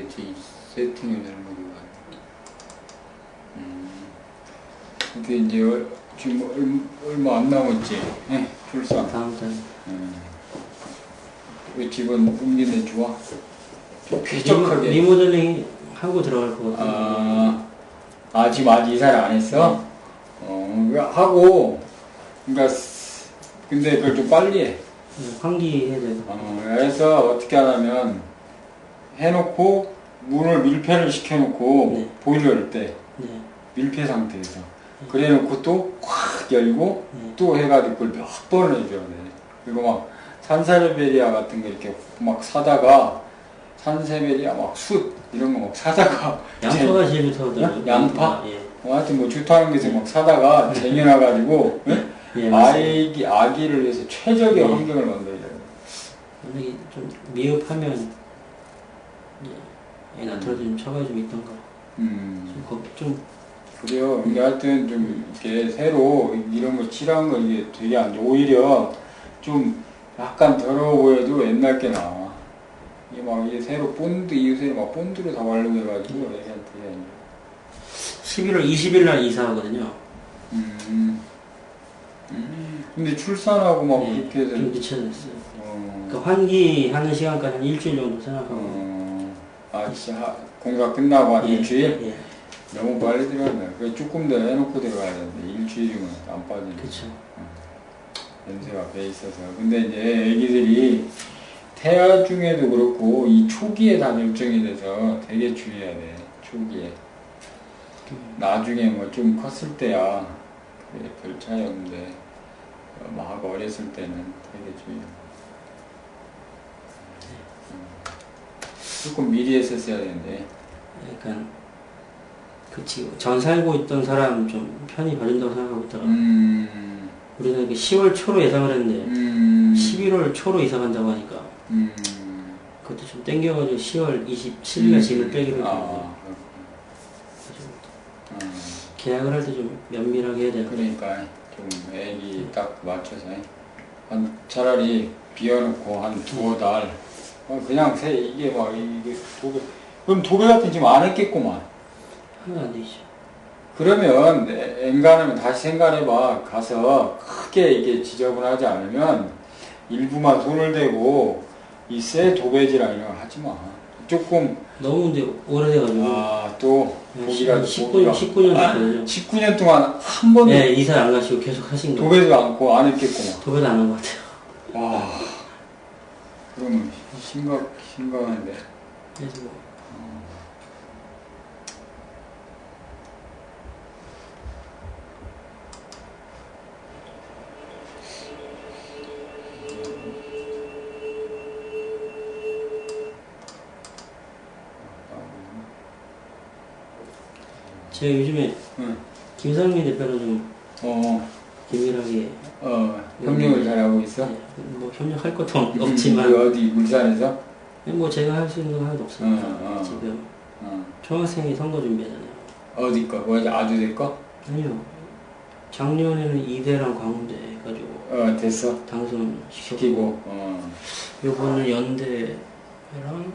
그렇지. 세팅을 잘못해가지고. 근데 이제 지금 얼마 안 남았지. 출산. 다음 달. 왜 집은 옮기는 좋아? 쾌적하게. 리모델링 하고 들어갈 것 같아요. 지금 아직 이사를 안 했어? 하고, 그러니까, 근데 그걸 좀 빨리 해. 환기해야 되고. 그래서 어떻게 하냐면, 해놓고, 문을 밀폐를 시켜놓고, 네. 보일러를 때, 네. 밀폐 상태에서. 그래 놓고 또 확 열고, 네. 또 해가지고 그걸 몇 번을 해줘야 돼. 그리고 막, 산사르베리아 같은 거 이렇게 막 사다가, 산세베리아 막 숯 이런 거 막 사다가 양파가 제일 좋다고요. 양파? 예. 하여튼 뭐 좋다는 것을 막 사다가 쟁여놔가지고 예, 아기를 위해서 최적의 환경을 만들어야 돼. 만약에 좀 미흡하면 애 낳더라도 좀 처가에 좀 있던가. 좀 그래요. 근데 하여튼 좀 이렇게 새로 이런 거 칠한 거 이게 되게 안 좋아. 오히려 좀 약간 더러워 보여도 옛날 게 나아. 이게 막 이게 새로 본드 이웃에 막 본드로 다 바르고 해가지고 애한테 11월 20일 날 이사하거든요. 근데 출산하고 막 네, 그렇게 해서 좀 늦춰졌어요. 그러니까 환기하는 시간까지 한 일주일 정도 생각하고. 진짜 공사 끝나고 한 일주일? 예. 너무 빨리 들어간다. 그래 조금 더 해놓고 들어가야 되는데 일주일이면 안 빠지네. 그쵸. 냄새가 배 있어서. 근데 이제 애기들이 태아 중에도 그렇고 이 초기에 다 결정이 돼서 되게 주의해야 돼. 초기에. 나중에 뭐 좀 컸을 때야 그래 별 차이 없는데 막 어렸을 때는 되게 주의해. 조금 미리 했었어야 되는데. 약간 그치. 전 살고 있던 사람 좀 편히 봐준다고 생각하고 있다가 우리가 이렇게 10월 초로 예상을 했는데 11월 초로 이사 간다고 하니까 그것도 좀 땡겨가지고 10월 27일날 짐을 빼기로 했거든요. 계약을 할 때 좀 면밀하게 해야 돼요. 그러니까 좀 애기 딱 맞춰서 차라리 비워놓고 한 두어 달 그냥 이게 막 이게 그럼 도배 같은 지금 안 했겠구만. 하면 안 되죠. 그러면 엔간하면 다시 생각해봐. 가서 크게 이게 지저분하지 않으면 일부만 손을 대고 이 새 도배지랑 이런 거 하지 마. 조금 너무 근데 오래돼가지고. 또 보기가 19년 됐거든요. 19년 동안 한 번도 네, 이사 안 가시고 계속 하신 거. 도배도 않고 안 했겠구만. 도배도 안 한 것 같아요. 와, 그러면 심각한데. 그래서 뭐. 제가 요즘에 김상민 대표는 좀 긴밀하게 협력을 잘하고 있어? 네, 뭐 협력할 것도 없지만 어디 물산에서? 뭐 제가 할 수 있는 건 하나도 없습니다. 지금 초등학생이 선거 준비하잖아요. 어디 거? 뭐지? 아주대 거? 아니요. 작년에는 이대랑 광운대 해가지고 됐어? 당선시키고 요번은 연대랑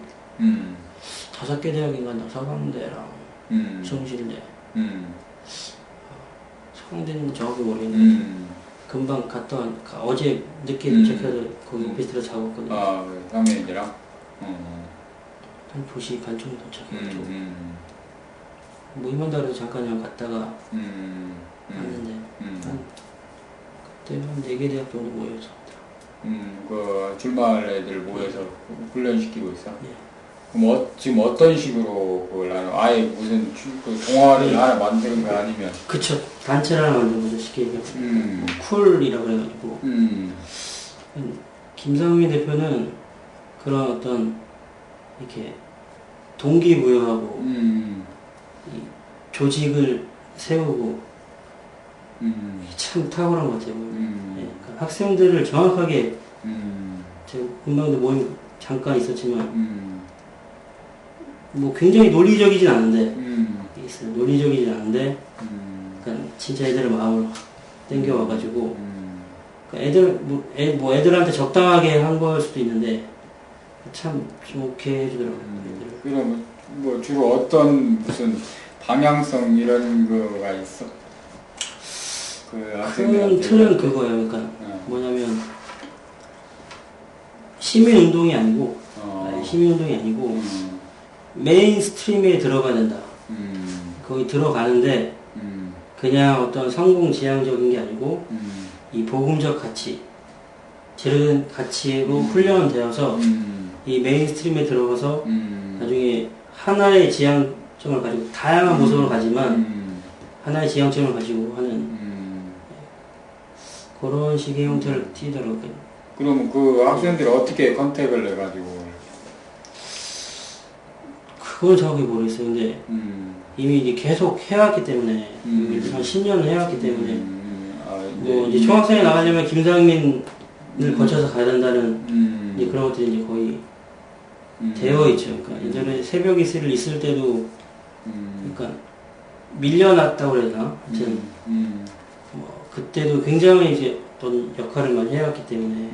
5개 대학인가 서강대랑 성실대 서강대는 정확히 모르겠는데 금방 어제 늦게 도착해서 거기 오피스텔에 작업했거든요. 그래. 상민이랑? 한 2시 반 정도 도착해가지고 모임한다 그래서 잠깐 그냥 갔다가 왔는데 그때 한 4개 대학 정도 모여서 그 줄말 애들 모여서 훈련시키고 있어? 예. 그럼 지금 어떤 식으로 그걸 하나? 아예 무슨 그 동아리를 하나 만드는 거 아니면? 그쵸. 단체를 하나 만든 거죠. 쉽게 얘기하면. 쿨이라고 그래가지고. 김상민 대표는 그런 어떤 이렇게 동기부여하고 이 조직을 세우고 참 탁월한 것 같아요. 예. 그러니까 학생들을 정확하게 제가 금방도 모임 잠깐 있었지만 뭐 굉장히 논리적이진 않은데 논리적이진 않은데 그러니까 진짜 애들의 마음을 확 땡겨와가지고 그러니까 애들한테 적당하게 한 걸 수도 있는데 참 좋게 해주더라고요. 그럼 뭐 주로 어떤 무슨 방향성 이런 거가 있어? 큰 틀은 그거예요. 그러니까 뭐냐면 시민운동이 아니고 시민운동이 아니고 메인스트림에 들어가야 된다. 거기 들어가는데 그냥 어떤 성공지향적인 게 아니고 이 복음적 가치, 제른 가치로 훈련되어서 이 메인스트림에 들어가서 나중에 하나의 지향점을 가지고 다양한 모습을 가지만 하나의 지향점을 가지고 하는 그런 식의 형태를 띠더라고요. 그러면 그 학생들이 어떻게 컨택을 해가지고? 그건 정확히 모르겠어요. 근데 이미 이제 계속 해왔기 때문에 한 10년을 해왔기 때문에 뭐 이제 총학생회 나가려면 김상민을 거쳐서 가야 된다는 이제 그런 것들이 이제 거의 되어 있죠. 그러니까 예전에 새벽 이슬 있을 때도 그러니까 밀려났다고 그래야 되나? 아무튼 뭐 그때도 굉장히 이제 어떤 역할을 많이 해왔기 때문에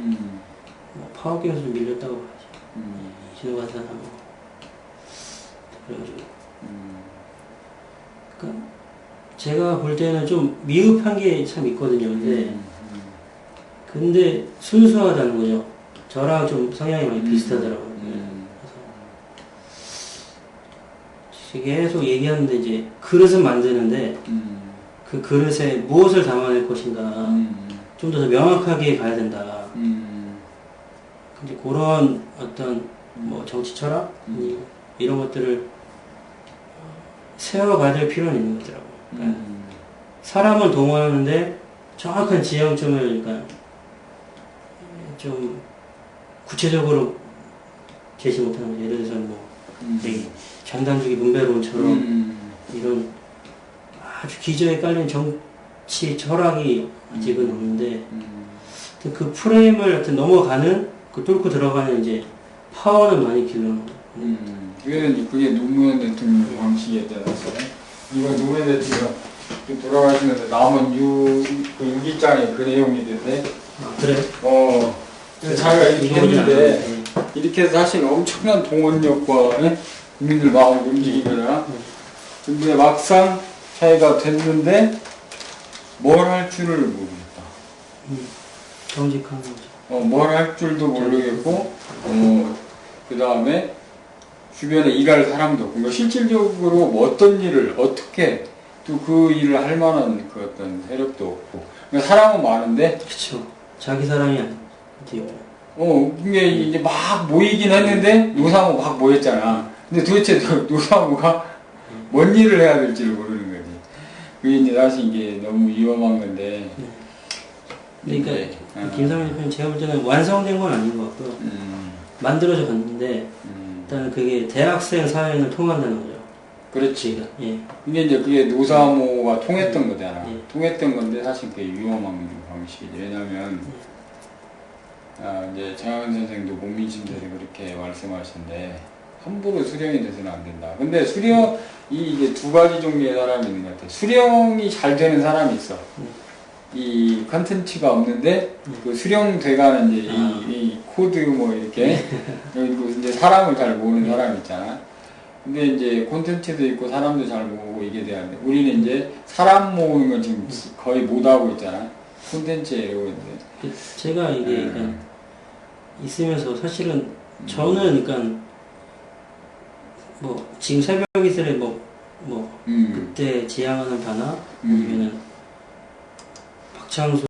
뭐 파워게임에서 좀 밀렸다고 하지. 이진호 간사하고 그래가지고 그러니까 제가 볼 때는 좀 미흡한 게 참 있거든요. 근데 순수하다는 거죠. 저랑 좀 성향이 많이 비슷하더라고요. 그래서 계속 얘기하는데 이제 그릇은 만드는데 그 그릇에 무엇을 담아낼 것인가 좀 더 명확하게 가야 된다. 근데 그런 어떤 뭐 정치 철학 이런 것들을 세워가야 될 필요는 있는 거더라고요. 그러니까 사람을 동원하는데 정확한 지향점을 그러니까 좀 구체적으로 제시 못하는 거죠. 예를 들어서 뭐 장단주기 문배론처럼 이런 아주 기저에 깔린 정치 철학이 아직은 없는데 그 프레임을 하여튼 넘어가는 그 뚫고 들어가는 이제 파워는 많이 길러놓은 그게 노무현 대통령 방식에 대해서 이거 노무현 대통령 돌아가시는데 남은 그 일기장에 그 내용이 있는데 그래? 그래서 자기가 이렇게 했는데 이렇게 해서 사실 엄청난 동원력과 국민들 마음을 움직인 거잖아. 근데 막상 자기가 됐는데 뭘 할 줄을 모르겠다. 정직한 거죠. 뭘 할 줄도 모르겠고 그 다음에 주변에 일할 사람도 없고 그러니까 실질적으로 뭐 어떤 일을 어떻게 또 그 일을 할 만한 그 어떤 세력도 없고 그러니까 사람은 많은데 그쵸. 자기 사람이 아니에요. 이게 이제 막 모이긴 했는데 노사모 막 모였잖아. 근데 도대체 노사모가 뭔 일을 해야 될지를 모르는 거지. 그게 이제 사실 이게 너무 위험한 건데. 그러니까 김상민 대표님 제가 볼 때는 완성된 건 아닌 것 같고요. 만들어져 갔는데 일단 그게 대학생 사회를 통한다는 거죠. 그렇지. 예. 근데 이제 그게 노사모가 통했던 거잖아. 통했던 건데 사실 그게 위험한 방식이지. 왜냐면 이제 장학은 선생도 목민심대로 그렇게 말씀하시는데 함부로 수령이 돼서는 안 된다. 근데 이게 두 가지 종류의 사람이 있는 것 같아. 수령이 잘 되는 사람이 있어. 이 컨텐츠가 없는데 그 수령돼가는 이제 이 코드 뭐 이렇게 그리고 이제 사람을 잘 모르는 사람 있잖아. 근데 이제 콘텐츠도 있고 사람도 잘 모으고 이게 돼야 돼. 우리는 이제 사람 모으는 건 지금 거의 못 하고 있잖아. 콘텐츠에 이러고 있는데. 제가 이게 그러니까 있으면서 사실은 저는 그러니까 뭐 지금 새벽 이슬에 그때 지향하는 바나 아니면은 박창수